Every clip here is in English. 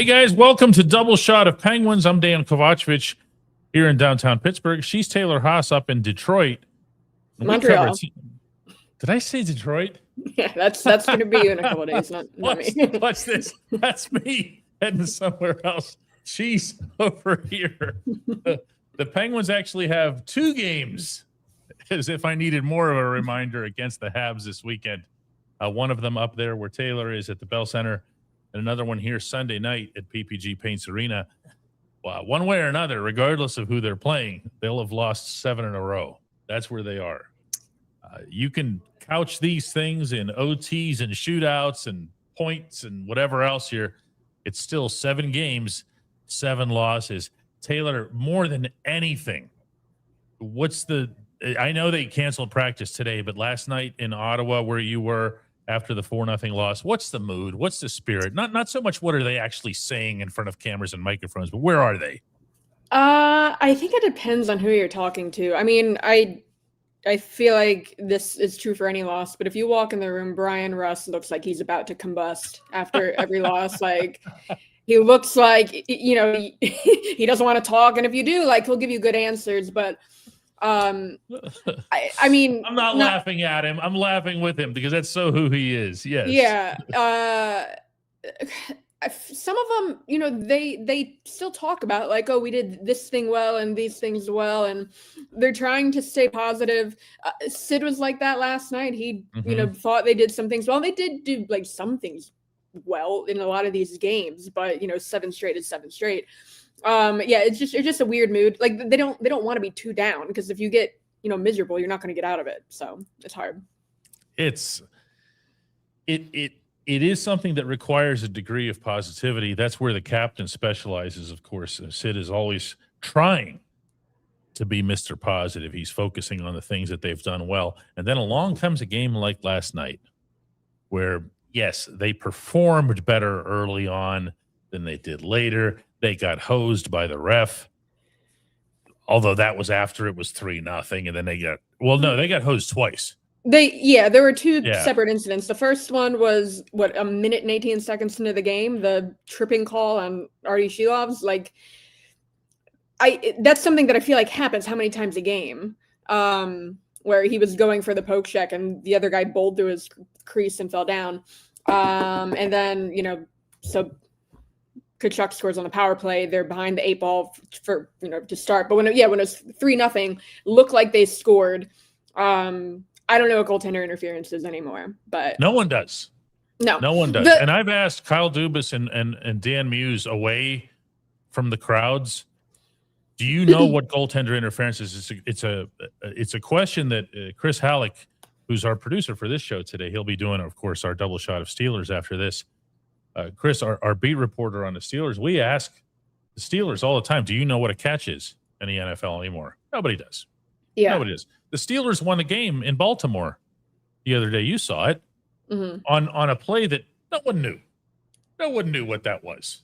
Hey guys, welcome to Double Shot of Penguins. I'm Dejan Kovacevic here in downtown Pittsburgh. She's Taylor Haas up in Detroit. Montreal. Did I say Detroit? Yeah, that's going to be you in a couple of days, not me. What's this? That's me heading somewhere else. She's over here. The Penguins actually have 2 games, as if I needed more of a reminder, against the Habs this weekend. One of them up there where Taylor is at the Bell Center, and another one here Sunday night at PPG Paints Arena. Well, one way or another, regardless of who they're playing, they'll have lost 7 in a row. That's where they are. You can couch these things in OTs and shootouts and points and whatever else here. It's still 7 games, 7 losses. Taylor, more than anything, I know they canceled practice today, but last night in Ottawa where you were after the 4-0 loss, what's the mood? What's the spirit? Not so much what are they actually saying in front of cameras and microphones, but where are they? I think it depends on who you're talking to. I mean, I feel like this is true for any loss, but if you walk in the room, Brian Russ looks like he's about to combust after every loss. Like, he looks like, you know, he doesn't want to talk. And if you do, like, he'll give you good answers. But I mean, I'm not laughing at him. I'm laughing with him because that's so who he is. Yes. Yeah. Some of them, you know, they still talk about like, oh, we did this thing well and these things well, and they're trying to stay positive. Sid was like that last night. He, you know, thought they did some things well. They did do like some things well in a lot of these games, but you know, 7 straight is 7 straight. Yeah, it's just a weird mood. Like they don't want to be too down, because if you get, you know, miserable, you're not going to get out of it. So it's hard. It is something that requires a degree of positivity. That's where the captain specializes, of course. Sid is always trying to be Mr. Positive. He's focusing on the things that they've done well. And then along comes a game like last night where, yes, they performed better early on than they did later. They got hosed by the ref, although that was after it was 3-0. And then they got hosed twice. There were 2 separate incidents. The first one was a minute and 18 seconds into the game, the tripping call on Artie Shilov's. Like, that's something that I feel like happens how many times a game, where he was going for the poke check and the other guy bowled through his crease and fell down. And then, you know, so Tkachuk scores on the power play. They're behind the 8 ball for, you know, to start. But when it was 3-0, looked like they scored. I don't know what goaltender interference is anymore, but no one does. No one does. And I've asked Kyle Dubas and Dan Muse away from the crowds, do you know what goaltender interference is? It's a question that Chris Halleck, who's our producer for this show today, he'll be doing, of course, our double shot of Steelers after this. Chris, our beat reporter on the Steelers, we ask the Steelers all the time, do you know what a catch is in the NFL anymore? Nobody does. Yeah. Nobody does. The Steelers won a game in Baltimore the other day. You saw it on a play that no one knew. No one knew what that was.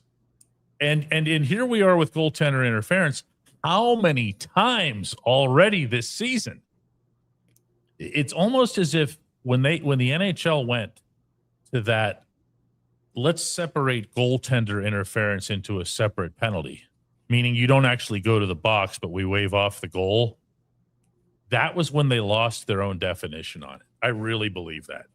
And here we are with goaltender interference. How many times already this season? It's almost as if when the NHL went to that, let's separate goaltender interference into a separate penalty, meaning you don't actually go to the box, but we wave off the goal. That was when they lost their own definition on it. I really believe that.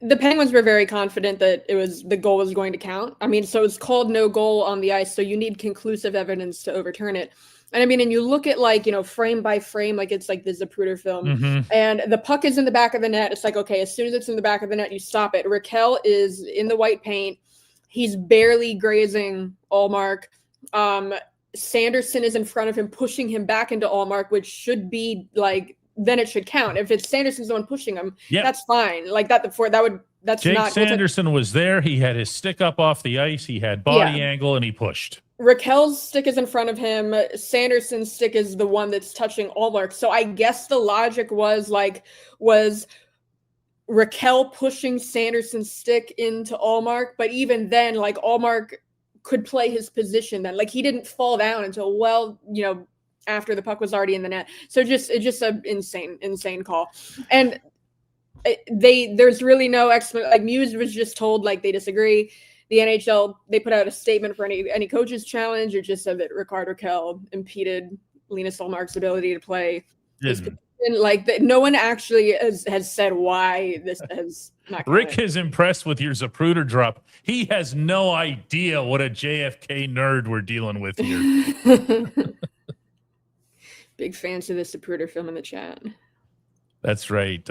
The Penguins were very confident that the goal was going to count. I mean, so it's called no goal on the ice, so you need conclusive evidence to overturn it. And I mean, and you look at, like, you know, frame by frame, like it's like the Zapruder film, and the puck is in the back of the net. It's like, okay, as soon as it's in the back of the net, you stop it. Raquel is in the white paint. He's barely grazing Allmark. Sanderson is in front of him, pushing him back into Allmark, which should be like, then it should count. If it's Sanderson's the one pushing him, that's fine. Like that before that's Jake not. Sanderson was there. He had his stick up off the ice. He had body angle and he pushed. Raquel's stick is in front of him. Sanderson's stick is the one that's touching Allmark. So I guess the logic was Raquel pushing Sanderson's stick into Allmark, but even then, like, Allmark could play his position then. Like, he didn't fall down until, well, you know, after the puck was already in the net. So it's just an insane call. And there's really no explanation. Like, Muse was just told, like, they disagree. the NHL, they put out a statement for any coaches challenge, or just said that Rickard Rakell impeded Linus Ullmark's ability to play his position. Like no one actually has said why this has not. Rick is impressed with your Zapruder drop. He has no idea what a JFK nerd we're dealing with here. Big fans of the Zapruder film in the chat. That's right.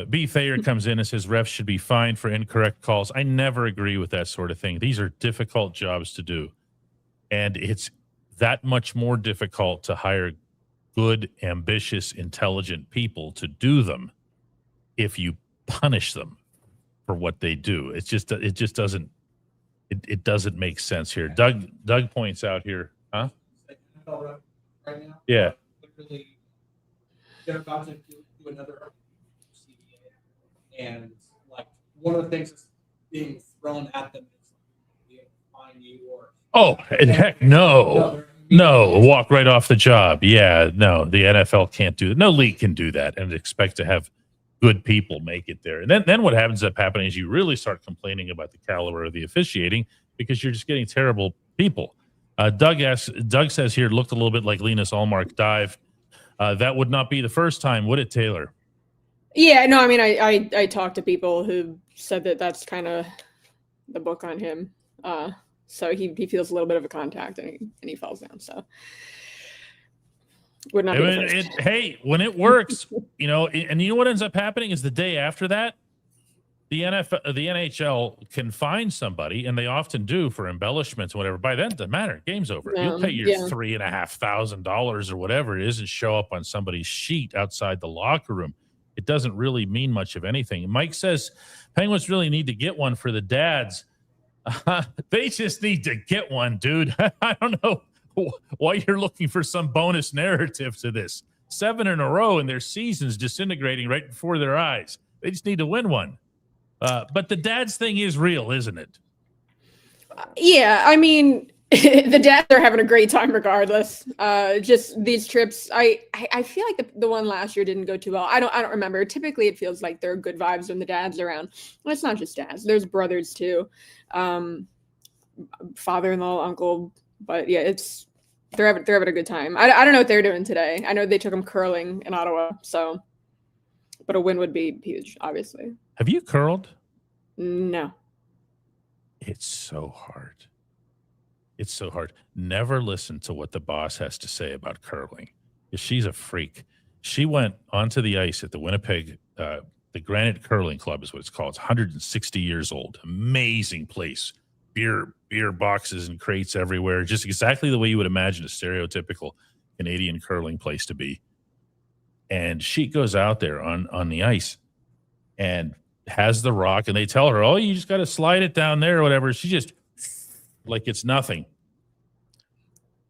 B. Thayer comes in and says refs should be fined for incorrect calls. I never agree with that sort of thing. These are difficult jobs to do. And it's that much more difficult to hire good, ambitious, intelligent people to do them if you punish them for what they do. It just doesn't make sense here. Doug points out here, huh? Right now, yeah. Literally, they're about to do another CBA, and like one of the things that's being thrown at them is we find you or heck no, walk right off the job. Yeah, no, the NFL can't do that. No league can do that and expect to have good people make it there. And then what ends up happening is you really start complaining about the caliber of the officiating because you're just getting terrible people. Doug says here, it looked a little bit like Linus Ullmark dive. That would not be the first time, would it, Taylor? Yeah, no, I mean, I talked to people who said that that's kind of the book on him. So he feels a little bit of a contact and he falls down. So would not be hey, when it works, and you know what ends up happening is the day after that, the NHL can find somebody, and they often do for embellishments or whatever. By then, it doesn't matter. Game's over. You'll pay your $3,500 or whatever it is and show up on somebody's sheet outside the locker room. It doesn't really mean much of anything. Mike says Penguins really need to get one for the dads. They just need to get one, dude. I don't know why you're looking for some bonus narrative to this. 7 in a row and their season's disintegrating right before their eyes. They just need to win one. But the dads thing is real, isn't it? Yeah, I mean, the dads are having a great time regardless. Just these trips, I feel like the one last year didn't go too well. I don't remember. Typically, it feels like there are good vibes when the dads are around. Well, it's not just dads. There's brothers too, father-in-law, uncle. But yeah, they're having a good time. I don't know what they're doing today. I know they took them curling in Ottawa, so. But a win would be huge, obviously. Have you curled? No. It's so hard. It's so hard. Never listen to what the boss has to say about curling. She's a freak. She went onto the ice at the Winnipeg, the Granite Curling Club is what it's called. It's 160 years old. Amazing place. Beer boxes and crates everywhere. Just exactly the way you would imagine a stereotypical Canadian curling place to be. And she goes out there on the ice and has the rock, and they tell her, oh, you just got to slide it down there or whatever. She just, like it's nothing.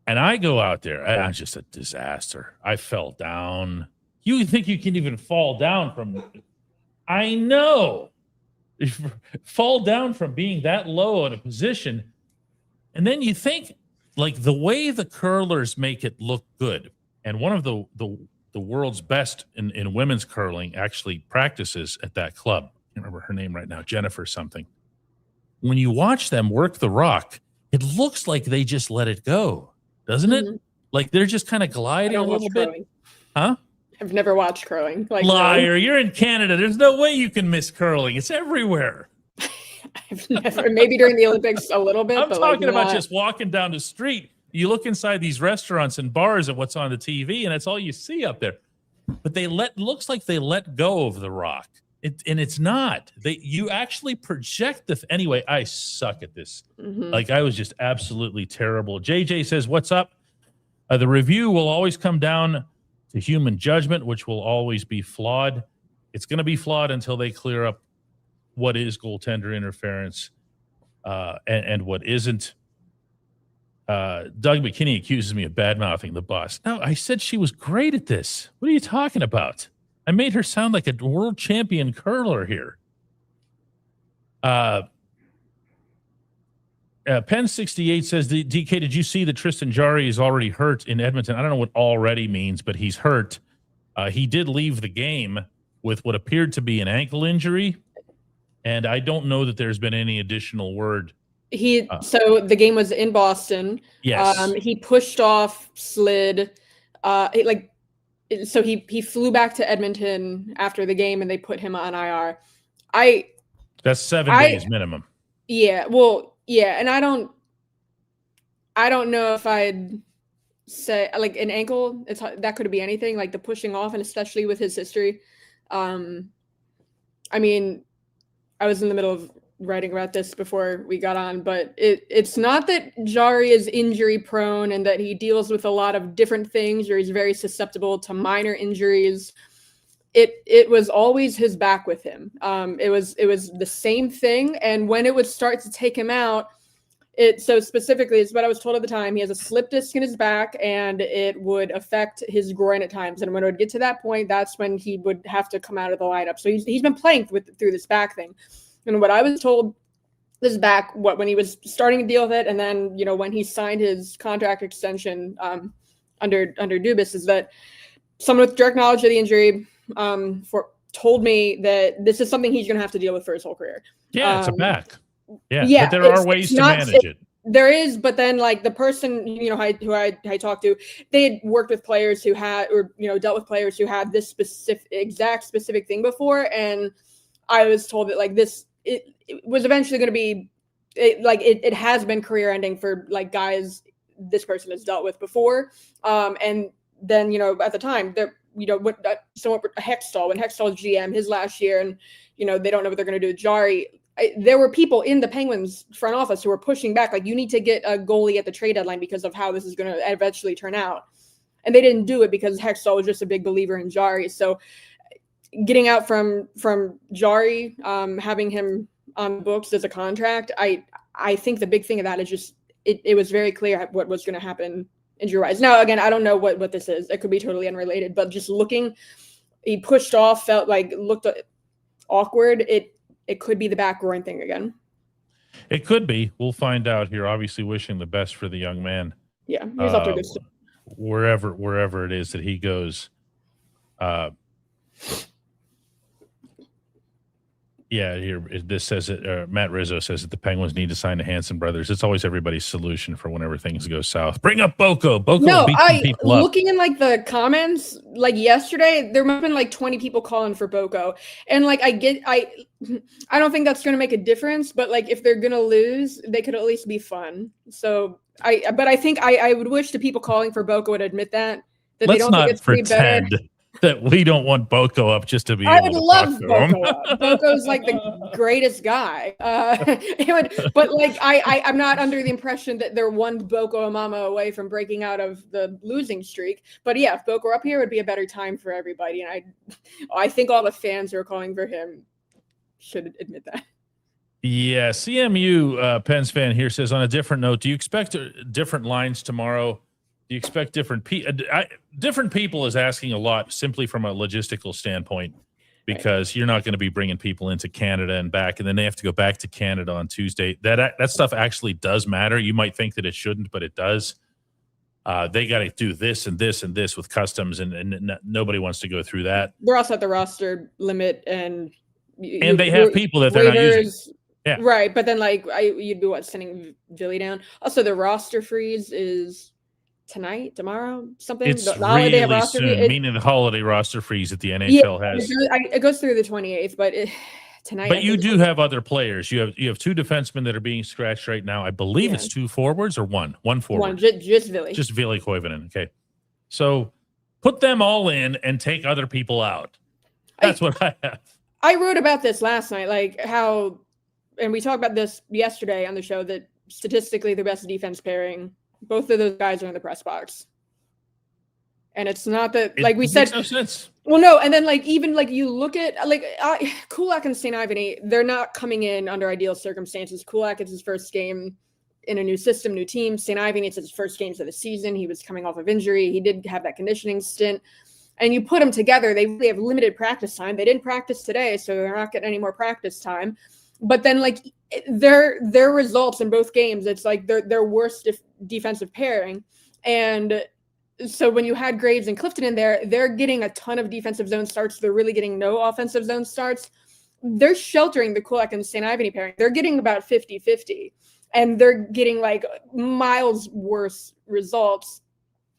And I go out there. I'm just a disaster. I fell down. You think you can even fall down from, I know. Fall down from being that low in a position. And then you think, like, the way the curlers make it look good, and one of the world's best in women's curling actually practices at that club. I can't remember her name right now, Jennifer something. When you watch them work the rock, it looks like they just let it go, doesn't it? Like they're just kind of gliding a little bit. Curling. Huh? I've never watched curling. Like, liar, no. You're in Canada. There's no way you can miss curling. It's everywhere. I've never, maybe during the Olympics a little bit. I'm but talking like about not. just walking down the street. You look inside these restaurants and bars at what's on the TV, and that's all you see up there. But looks like they let go of the rock. And it's not. You actually project anyway, I suck at this. Like I was just absolutely terrible. JJ says, what's up? The review will always come down to human judgment, which will always be flawed. It's going to be flawed until they clear up what is goaltender interference and what isn't. Doug McKinney accuses me of bad-mouthing the boss. No, I said she was great at this. What are you talking about? I made her sound like a world champion curler here. Pen 68 says, DK, did you see that Tristan Jarry is already hurt in Edmonton? I don't know what already means, but he's hurt. He did leave the game with what appeared to be an ankle injury, and I don't know that there's been any additional word. So the game was in Boston. Yes. He pushed off, slid, so he flew back to Edmonton after the game and they put him on IR. That's 7 days minimum. Yeah. Well, yeah. And I don't know if I'd say like an ankle, that could be anything, like the pushing off, and especially with his history. I mean, I was in the middle of writing about this before we got on, but it's not that Jarry is injury prone and that he deals with a lot of different things or he's very susceptible to minor injuries. It was always his back with him. It was the same thing. And when it would start to take him out, so specifically, it's what I was told at the time. He has a slip disc in his back, and it would affect his groin at times. And when it would get to that point, that's when he would have to come out of the lineup. So he's been playing through this back thing. And what I was told, this back, when he was starting to deal with it, and then when he signed his contract extension under Dubas, is that someone with direct knowledge of the injury told me that this is something he's going to have to deal with for his whole career. Yeah, it's a back. Yeah, but there are ways to manage it. There is, but then like the person who I talked to, they had worked with players who had, or dealt with players who had this exact specific thing before, and I was told that like it was eventually going to be it has been career ending for like guys this person has dealt with before, and then at the time there someone Hextall, when Hextall's GM his last year, and they don't know what they're going to do with Jarry. There were people in the Penguins front office who were pushing back, like, you need to get a goalie at the trade deadline because of how this is going to eventually turn out. And they didn't do it because Hextall was just a big believer in Jarry. So getting out from Jarry, having him on books as a contract, I think the big thing of that is just it was very clear what was going to happen injury-wise. Now, again, I don't know what this is. It could be totally unrelated, but just looking, he pushed off, looked awkward. It could be the back groin thing again. It could be. We'll find out here. Obviously, wishing the best for the young man. Yeah, he's up to good stuff. Wherever it is that he goes. Yeah, here this says it. Matt Rizzo says that the Penguins need to sign the Hanson brothers. It's always everybody's solution for whenever things go south. Bring up Boko. No, looking in like the comments, like yesterday, there might have been like 20 people calling for Boko, and like I don't think that's going to make a difference. But like if they're going to lose, they could at least be fun. So I think I would wish the people calling for Boko would admit that they don't think it's pretend better. That we don't want Boko up just to be I able would to love talk to Boko up. Boko's like the greatest guy. But like I'm not under the impression that they're one Boko Amama away from breaking out of the losing streak. But yeah, if Boko were up here, it would be a better time for everybody. And I think all the fans who are calling for him should admit that. Yeah, CMU Pens fan here says, on a different note, do you expect different lines tomorrow? Do you expect different people is asking a lot simply from a logistical standpoint, because you're not going to be bringing people into Canada and back, and then they have to go back to Canada on Tuesday. That stuff actually does matter. You might think that it shouldn't, but it does. They got to do this and this and this with customs, and nobody wants to go through that. They're also at the roster limit, and they have people that they're not using. Yeah, right. But then like you'd be sending Billy down. Also, the roster freeze is tonight, tomorrow, something. It's the holiday really roster soon, meaning the holiday roster freeze that the NHL has. It goes through the 28th, but tonight. But you do have other players. You have two defensemen that are being scratched right now. I believe it's two forwards or one forward. One, just Ville. Just Ville Koivunen. Okay, so put them all in and take other people out. That's what I have. I wrote about this last night, like how, and we talked about this yesterday on the show, that statistically the best defense pairing, both of those guys are in the press box. And it's not that, like we said, no sense. Well, no. And then like, even like you look at like Kulak and St. Ivany, they're not coming in under ideal circumstances. Kulak, it's his first game in a new system, new team. St. Ivany, it's his first games of the season. He was coming off of injury. He did have that conditioning stint. And you put them together, they really have limited practice time. They didn't practice today, so they're not getting any more practice time. But then, like, their results in both games, it's like their worst defensive pairing. And so when you had Graves and Clifton in there, they're getting a ton of defensive zone starts. They're really getting no offensive zone starts. They're sheltering the Kulak and St. Ivany pairing. They're getting about 50-50. and they're getting like miles worse results.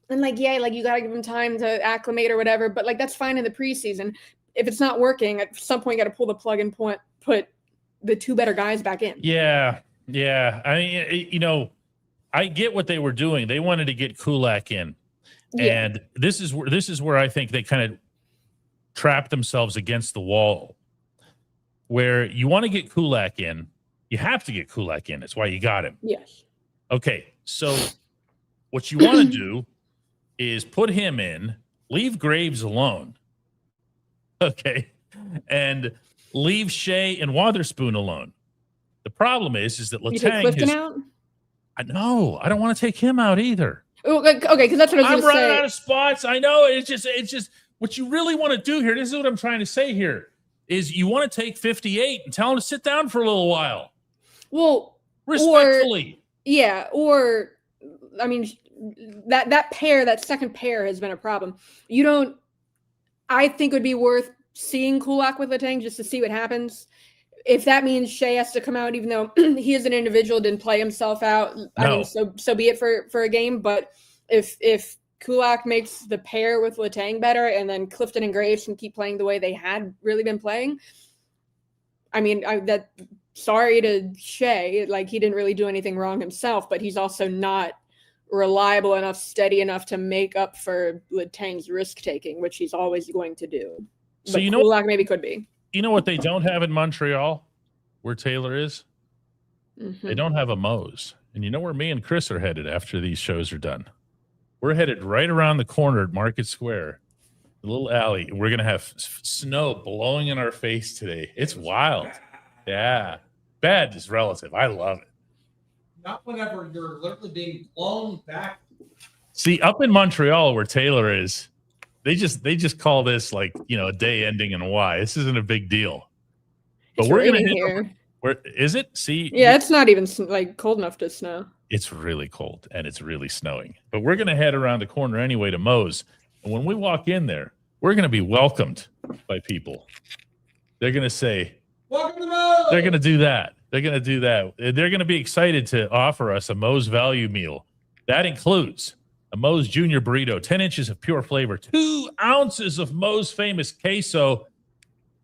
And like, yeah, like you got to give them time to acclimate or whatever, but like that's fine in the preseason. If it's not working, at some point you got to pull the plug and put the two better guys back in. Yeah. I mean, I get what they were doing. They wanted to get Kulak in. Yeah. And this is where I think they kind of trapped themselves against the wall, where you want to get Kulak in. You have to get Kulak in. That's why you got him. Yes. Okay. So what you want to do is put him in, leave Graves alone. Okay. And leave Shea and Wotherspoon alone. The problem is that You take Letang Clifton out? No, I don't want to take him out either. Okay, because that's what I was going I'm to running say. out of spots. I know. It's just what you really want to do here. This is what I'm trying to say here is you want to take 58 and tell him to sit down for a little while. Well, Respectfully. Or I mean, that second pair has been a problem. I think it would be worth seeing Kulak with Letang just to see what happens. If that means Shea has to come out, even though he as an individual didn't play himself out, I mean, so be it for a game. But if Kulak makes the pair with Letang better, and then Clifton and Graves can keep playing the way they had really been playing, I mean, sorry to Shea, like he didn't really do anything wrong himself, but he's also not reliable enough, steady enough to make up for Letang's risk taking, which he's always going to do. So but Kulak maybe could be. You know what they don't have in Montreal, where Taylor is? Mm-hmm. They don't have a Moe's. And you know where me and Chris are headed after these shows are done? We're headed right around the corner at Market Square, the little alley. We're going to have snow blowing in our face today. It's wild. Yeah. Bad is relative. I love it. Not whenever you're literally being blown back. See, up in Montreal where Taylor is, they just call this like, a day ending in Y. This isn't a big deal. But we're going to hit here. Where is it? See? Yeah, it's not even like cold enough to snow. It's really cold and it's really snowing. But we're going to head around the corner anyway to Moe's. And when we walk in there, we're going to be welcomed by people. They're going to say, "Welcome to Moe's." They're going to do that. They're going to do that. They're going to be excited to offer us a Moe's value meal. That includes a Moe's Junior Burrito, 10 inches of pure flavor, 2 ounces of Moe's famous queso,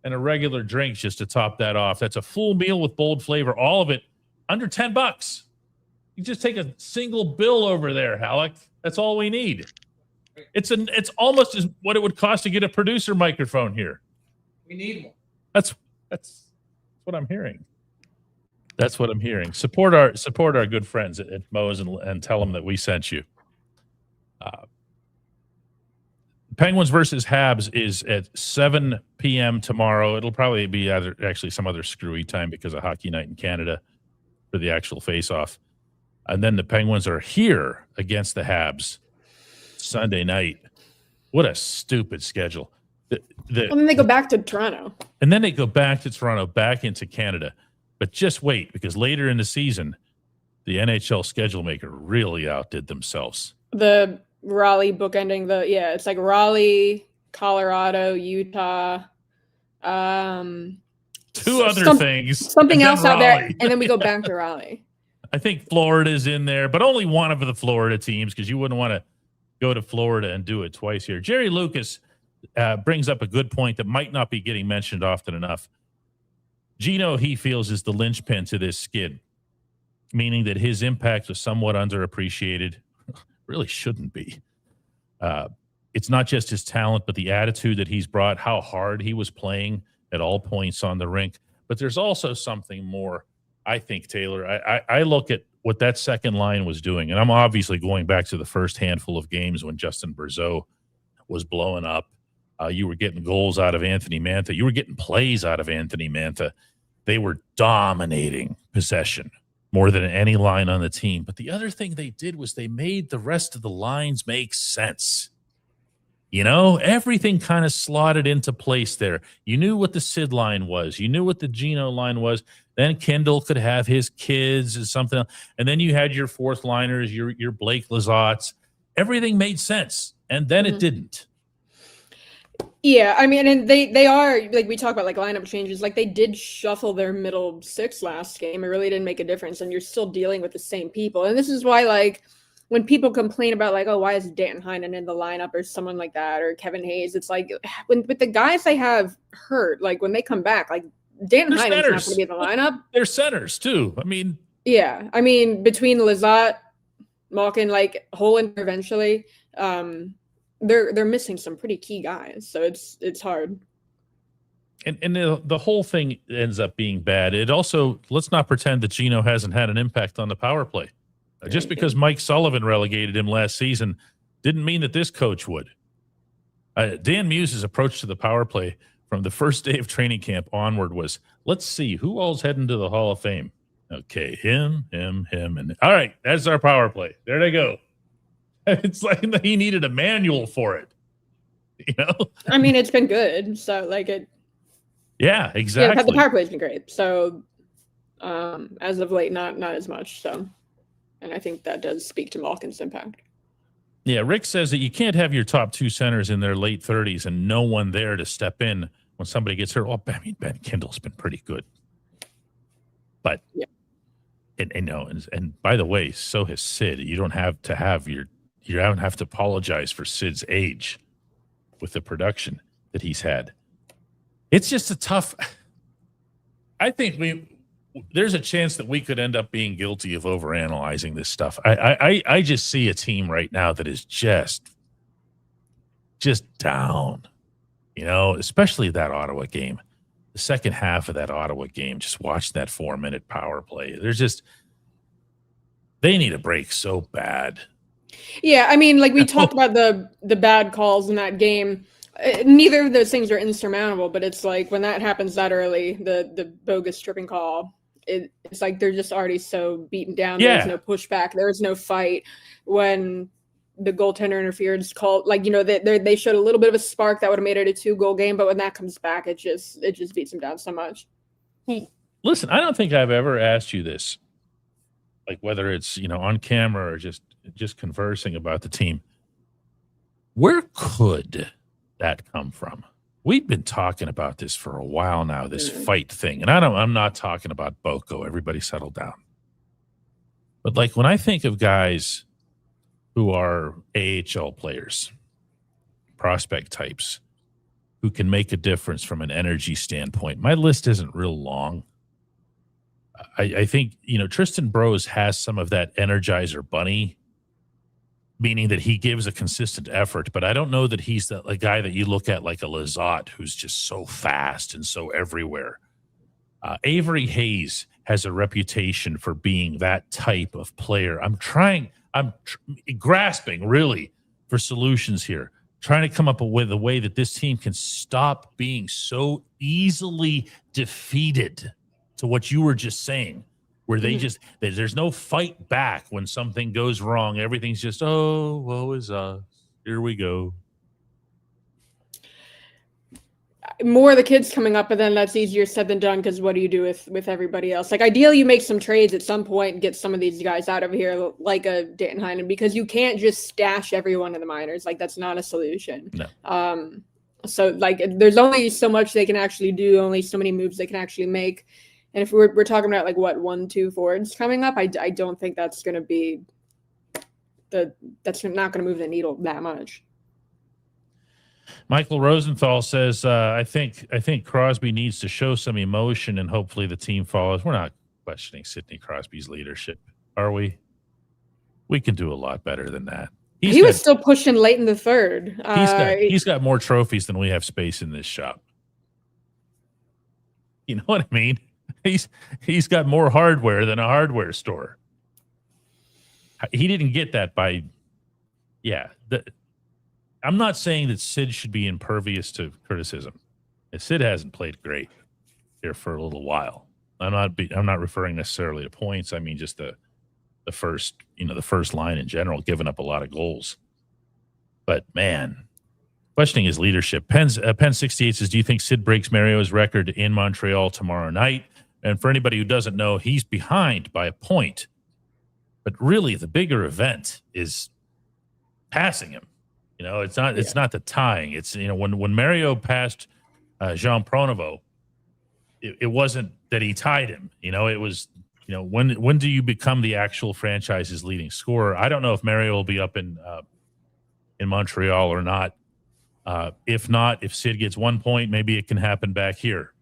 and a regular drink just to top that off. That's a full meal with bold flavor, all of it under $10. You just take a single bill over there, Halleck. That's all we need. It's almost as what it would cost to get a producer microphone here. We need one. That's what I'm hearing. That's what I'm hearing. Support our good friends at Moe's and tell them that we sent you. Penguins versus Habs is at 7 p.m. tomorrow. It'll probably be some other screwy time because of Hockey Night in Canada for the actual face-off. And then the Penguins are here against the Habs Sunday night. What a stupid schedule. And then they go back to Toronto. And then they go back to Toronto, back into Canada. But just wait, because later in the season, the NHL schedule maker really outdid themselves. The Raleigh bookending it's like Raleigh, Colorado, Utah, two other things, something else out there, Raleigh. And then we go back to Raleigh. I think Florida's in there, but only one of the Florida teams because you wouldn't want to go to Florida and do it twice here. Jerry Lucas brings up a good point that might not be getting mentioned often enough. Gino, he feels, is the linchpin to this skid, meaning that his impact was somewhat underappreciated. Really shouldn't be. It's not just his talent, but the attitude that he's brought, how hard he was playing at all points on the rink. But there's also something more, I think, Taylor. I look at what that second line was doing, and I'm obviously going back to the first handful of games when Justin Brazeau was blowing up. You were getting goals out of Anthony Mantha. You were getting plays out of Anthony Mantha. They were dominating possession more than any line on the team. But the other thing they did was they made the rest of the lines make sense. Everything kind of slotted into place there. You knew what the Sid line was. You knew what the Gino line was. Then Kendall could have his kids or something else. And then you had your fourth liners, your Blake Lizottes. Everything made sense. And then it didn't. Yeah, I mean, and they are, like, we talk about like lineup changes, like they did shuffle their middle six last game. It really didn't make a difference, and you're still dealing with the same people. And this is why, like, when people complain about like, oh, why is Danton Heinen in the lineup or someone like that, or Kevin Hayes, it's like when with the guys they have hurt, like when they come back, like Danton Heinen's not going to be in the lineup. They're centers too. I mean, yeah, I mean between Lizotte, Malkin, like Holland eventually. They're missing some pretty key guys, so it's hard. And the whole thing ends up being bad. It also, let's not pretend that Gino hasn't had an impact on the power play. Just because Mike Sullivan relegated him last season didn't mean that this coach would. Dan Muse's approach to the power play from the first day of training camp onward was, let's see, who all's heading to the Hall of Fame? Okay, him, and all right, that's our power play. There they go. It's like he needed a manual for it, you know? I mean, it's been good. So, like, it. Yeah, exactly. Yeah, the power play's been great. So, as of late, not as much. So, and I think that does speak to Malkin's impact. Yeah, Rick says that you can't have your top two centers in their late 30s and no one there to step in when somebody gets hurt. Well, I mean, Ben Kindle's been pretty good. But, yeah. And by the way, so has Sid. You don't have to apologize for Sid's age with the production that he's had. It's just a tough. I think there's a chance that we could end up being guilty of overanalyzing this stuff. I just see a team right now that is just down, especially that Ottawa game. The second half of that Ottawa game, just watch that 4-minute power play. They need a break so bad. Yeah, I mean, like we talked about the bad calls in that game. Neither of those things are insurmountable, but it's like when that happens that early, the bogus tripping call, it's like they're just already so beaten down. Yeah. There's no pushback. There is no fight. When the goaltender interference called, like, they showed a little bit of a spark that would have made it a 2-goal game, but when that comes back, it just beats them down so much. Listen, I don't think I've ever asked you this, like whether it's on camera or just conversing about the team. Where could that come from? We've been talking about this for a while now, this fight thing. And I'm not talking about Boko. Everybody settle down. But like when I think of guys who are AHL players, prospect types, who can make a difference from an energy standpoint, my list isn't real long. I think, Tristan Brose has some of that Energizer Bunny, meaning that he gives a consistent effort, but I don't know that he's a guy that you look at like a Lizotte who's just so fast and so everywhere. Avery Hayes has a reputation for being that type of player. I'm grasping really for solutions here, trying to come up with a way that this team can stop being so easily defeated, to what you were just saying, where there's no fight back when something goes wrong. Everything's just, oh, woe is us. Here we go. More of the kids coming up, but then that's easier said than done, because what do you do with everybody else? Like, ideally, you make some trades at some point and get some of these guys out of here, like a Danton Heinen, because you can't just stash everyone in the minors. Like, that's not a solution. No. So, like, there's only so much they can actually do, only so many moves they can actually make. And if we're talking about, like, 1-2 forwards coming up, I don't think that's going to be that's not going to move the needle that much. Michael Rosenthal says, I think Crosby needs to show some emotion and hopefully the team follows. We're not questioning Sidney Crosby's leadership, are we? We can do a lot better than that. He was still pushing late in the third. He's got more trophies than we have space in this shop. You know what I mean? He's got more hardware than a hardware store. He didn't get that by, I'm not saying that Sid should be impervious to criticism. Sid hasn't played great here for a little while. I'm not referring necessarily to points. I mean just the first line in general, giving up a lot of goals. But man, questioning his leadership. Penn 68 says, do you think Sid breaks Mario's record in Montreal tomorrow night? And for anybody who doesn't know, he's behind by a point. But really, the bigger event is passing him. It's not the tying. It's, when Mario passed Jean Pronovo, it wasn't that he tied him. It was, when do you become the actual franchise's leading scorer? I don't know if Mario will be up in Montreal or not. If not, if Sid gets 1 point, maybe it can happen back here.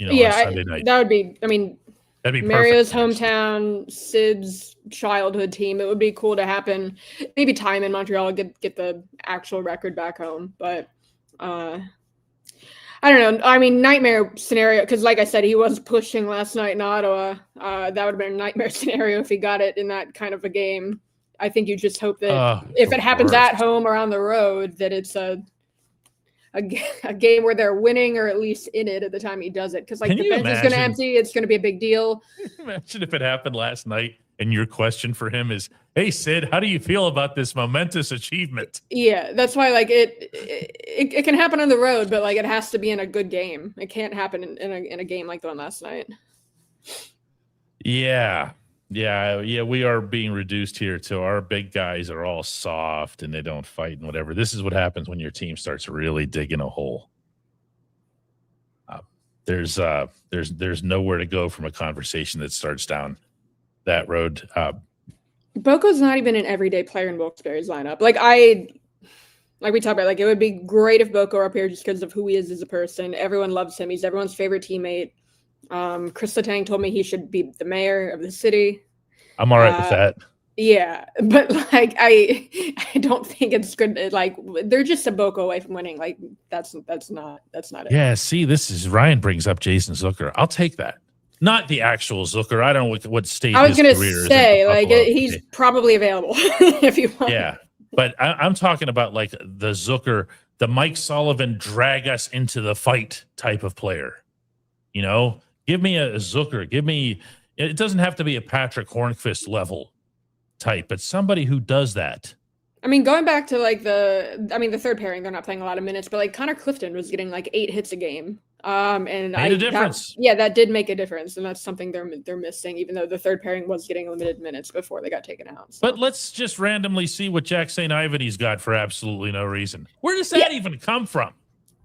On Sunday night. That would be, that'd be Mario's perfect. hometown, Sid's childhood team. It would be cool to happen. Maybe tie him in Montreal, get the actual record back home. But I don't know. Nightmare scenario, because like I said, he was pushing last night in Ottawa. That would have been a nightmare scenario if he got it in that kind of a game. I think you just hope that if it happens at home or on the road, that it's a game where they're winning or at least in it at the time he does it. Because the bench is going to empty. It's going to be a big deal. Imagine if it happened last night and your question for him is, hey, Sid, how do you feel about this momentous achievement? Yeah, that's why it can happen on the road, but it has to be in a good game. It can't happen in a game like the one last night. Yeah. We are being reduced here to our big guys are all soft and they don't fight and whatever. This is what happens when your team starts really digging a hole. There's nowhere to go from a conversation that starts down that road. Boko's not even an everyday player in Wilkes-Barre's lineup. Like we talked about, it would be great if Boko were up here just because of who he is as a person. Everyone loves him. He's everyone's favorite teammate. Chris Letang told me he should be the mayor of the city. I'm all right with that. Yeah, but I don't think it's good. They're just a Boko away from winning. That's not it. Yeah, see, this is Ryan brings up Jason Zucker. I'll take that. Not the actual Zucker. I don't know what state I was his gonna career say is. he's probably available if you want. Yeah, but I'm talking about the Zucker, the Mike Sullivan drag us into the fight type of player. Give me a Zucker. Give me. It doesn't have to be a Patrick Hornqvist level type, but somebody who does that. Going back to the third pairing, they're not playing a lot of minutes, but Connor Clifton was getting 8 hits a game. And made a difference. That did make a difference, and that's something they're missing, even though the third pairing was getting limited minutes before they got taken out. So. But let's just randomly see what Jack St. Ivan's got for absolutely no reason. Where does that even come from?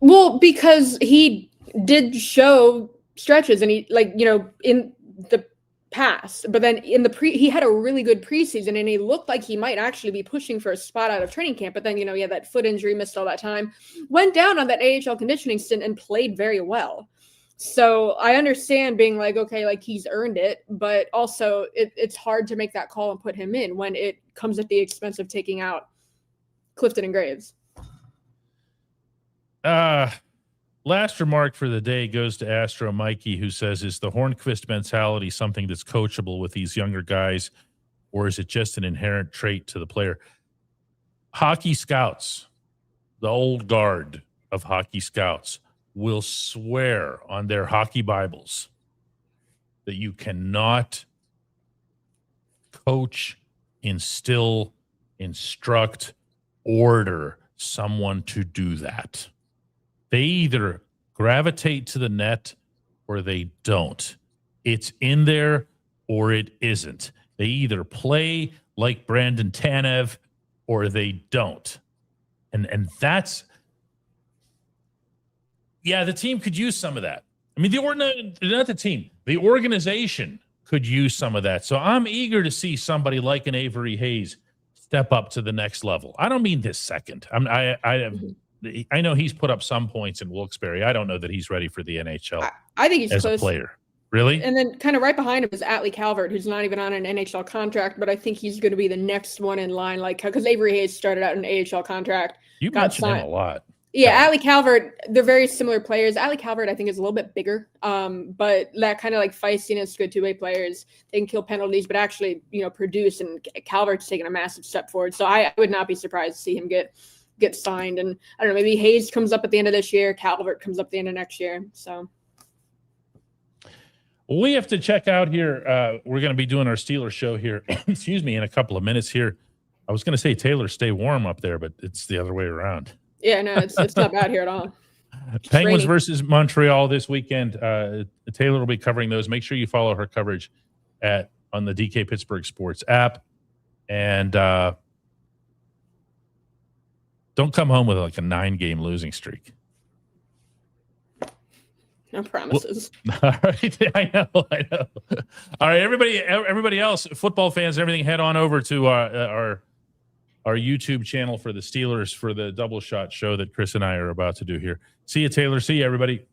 Well, because he did show stretches, and he in the past, but then in he had a really good preseason, and he looked like he might actually be pushing for a spot out of training camp. But then he had that foot injury, missed all that time, went down on that AHL conditioning stint and played very well. So I understand being okay, he's earned it, but also it's hard to make that call and put him in when it comes at the expense of taking out Clifton and Graves. Last remark for the day goes to Astro Mikey, who says, is the Hornqvist mentality something that's coachable with these younger guys, or is it just an inherent trait to the player? Hockey scouts, the old guard of hockey scouts, will swear on their hockey Bibles that you cannot coach, instill, instruct, order someone to do that. They either gravitate to the net or they don't. It's in there or it isn't. They either play like Brandon Tanev or they don't. And that's, the team could use some of that. Not the team, the organization could use some of that. So I'm eager to see somebody like an Avery Hayes step up to the next level. I don't mean this second. I know he's put up some points in Wilkes-Barre. I don't know that he's ready for the NHL. I think he's as close. A player. Really? And then kind of right behind him is Atlee Calvert, who's not even on an NHL contract, but I think he's going to be the next one in line, because Avery Hayes started out an AHL contract. You mentioned him a lot. Yeah, Atlee Calvert, they're very similar players. Atlee Calvert, I think, is a little bit bigger, but that kind of feistiness, good two-way players. They can kill penalties, but actually, produce. And Calvert's taken a massive step forward. So I would not be surprised to see him get signed. And I don't know, maybe Hayes comes up at the end of this year, Calvert comes up at the end of next year. So we have to check out here. We're going to be doing our Steelers show here, excuse me, in a couple of minutes here. I was going to say, Taylor, stay warm up there, but it's the other way around. Yeah, no, it's not bad here at all. Penguins versus Montreal this weekend. Taylor will be covering those. Make sure you follow her coverage on the DK Pittsburgh Sports app. And Don't come home with like a 9-game losing streak. No promises. All right, I know. All right, everybody else, football fans, everything, head on over to our YouTube channel for the Steelers for the double shot show that Chris and I are about to do here. See you, Taylor. See you, everybody.